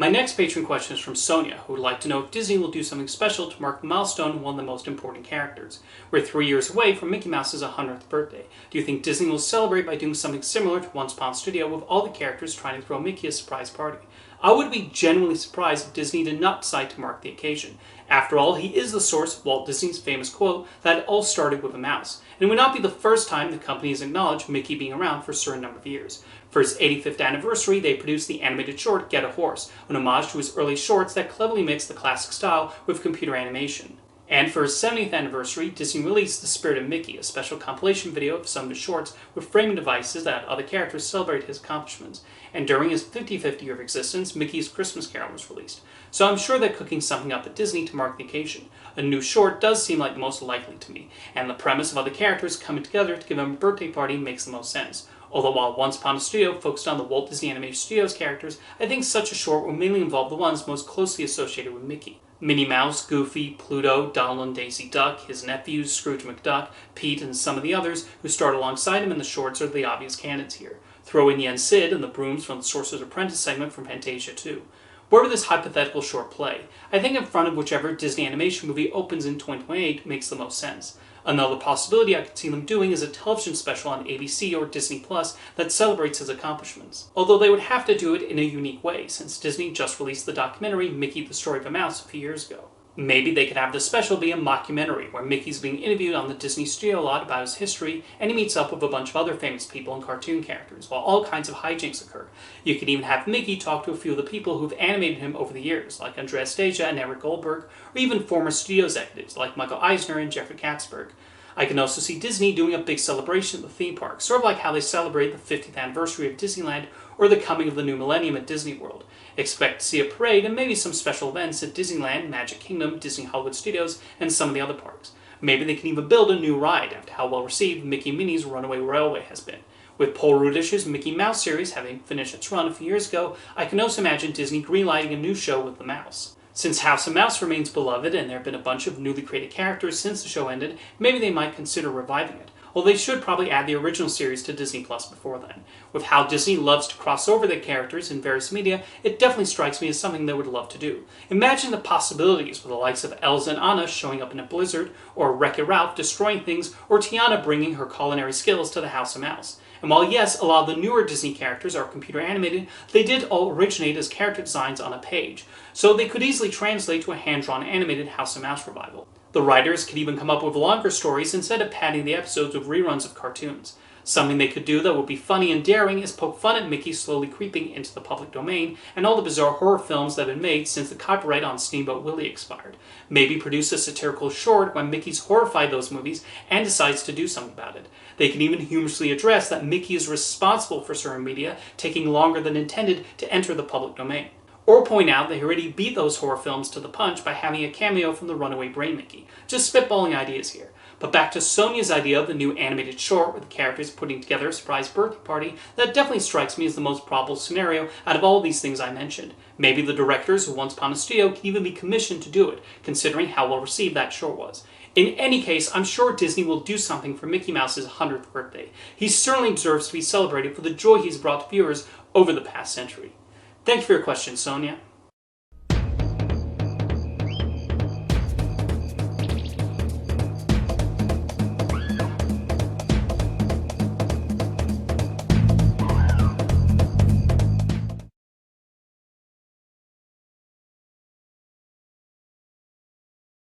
My next patron question is from Sonia, who would like to know if Disney will do something special to mark the milestone of one of the most important characters. We're 3 years away from Mickey Mouse's 100th birthday. Do you think Disney will celebrate by doing something similar to Once Upon a Studio with all the characters trying to throw Mickey a surprise party? I would be genuinely surprised if Disney did not decide to mark the occasion. After all, he is the source of Walt Disney's famous quote that it all started with a mouse. And it would not be the first time the company has acknowledged Mickey being around for a certain number of years. For his 85th anniversary, they produced the animated short Get a Horse, an homage to his early shorts that cleverly mixed the classic style with computer animation. And for his 70th anniversary, Disney released The Spirit of Mickey, a special compilation video of some of his shorts with framing devices that other characters celebrate his accomplishments. And during his 55th year of existence, Mickey's Christmas Carol was released. So I'm sure they're cooking something up at Disney to mark the occasion. A new short does seem like the most likely to me, and the premise of other characters coming together to give him a birthday party makes the most sense. Although while Once Upon a Studio focused on the Walt Disney Animation Studios characters, I think such a short will mainly involve the ones most closely associated with Mickey. Minnie Mouse, Goofy, Pluto, Donald and Daisy Duck, his nephews, Scrooge McDuck, Pete, and some of the others who starred alongside him in the shorts are the obvious candidates here. Throw in Yen Sid and the brooms from the Sorcerer's Apprentice segment from Fantasia 2. Where would this hypothetical short play? I think in front of whichever Disney animation movie opens in 2028 makes the most sense. Another possibility I could see them doing is a television special on ABC or Disney Plus that celebrates his accomplishments. Although they would have to do it in a unique way, since Disney just released the documentary Mickey the Story of a Mouse a few years ago. Maybe they could have the special be a mockumentary, where Mickey's being interviewed on the Disney studio lot about his history, and he meets up with a bunch of other famous people and cartoon characters, while all kinds of hijinks occur. You could even have Mickey talk to a few of the people who've animated him over the years, like Andrea Stasia and Eric Goldberg, or even former studio executives like Michael Eisner and Jeffrey Katzenberg. I can also see Disney doing a big celebration at the theme park, sort of like how they celebrate the 50th anniversary of Disneyland or the coming of the new millennium at Disney World. Expect to see a parade and maybe some special events at Disneyland, Magic Kingdom, Disney Hollywood Studios, and some of the other parks. Maybe they can even build a new ride after how well received Mickey and Minnie's Runaway Railway has been. With Paul Rudish's Mickey Mouse series having finished its run a few years ago, I can also imagine Disney greenlighting a new show with the mouse. Since House of Mouse remains beloved and there have been a bunch of newly created characters since the show ended, maybe they might consider reviving it. Although they should probably add the original series to Disney Plus before then. With how Disney loves to cross over their characters in various media, it definitely strikes me as something they would love to do. Imagine the possibilities with the likes of Elsa and Anna showing up in a blizzard, or Wreck-It Ralph destroying things, or Tiana bringing her culinary skills to the House of Mouse. And while yes, a lot of the newer Disney characters are computer animated, they did all originate as character designs on a page, so they could easily translate to a hand-drawn animated House of Mouse revival. The writers could even come up with longer stories instead of padding the episodes with reruns of cartoons. Something they could do that would be funny and daring is poke fun at Mickey slowly creeping into the public domain and all the bizarre horror films that have been made since the copyright on Steamboat Willie expired. Maybe produce a satirical short when Mickey's horrified those movies and decides to do something about it. They can even humorously address that Mickey is responsible for certain media taking longer than intended to enter the public domain. Or point out they already beat those horror films to the punch by having a cameo from the Runaway Brain Mickey. Just spitballing ideas here. But back to Sonia's idea of the new animated short with the characters putting together a surprise birthday party, that definitely strikes me as the most probable scenario out of all these things I mentioned. Maybe the directors of Once Upon a Studio can even be commissioned to do it, considering how well received that short was. In any case, I'm sure Disney will do something for Mickey Mouse's 100th birthday. He certainly deserves to be celebrated for the joy he's brought to viewers over the past century. Thank you for your question, Sonia.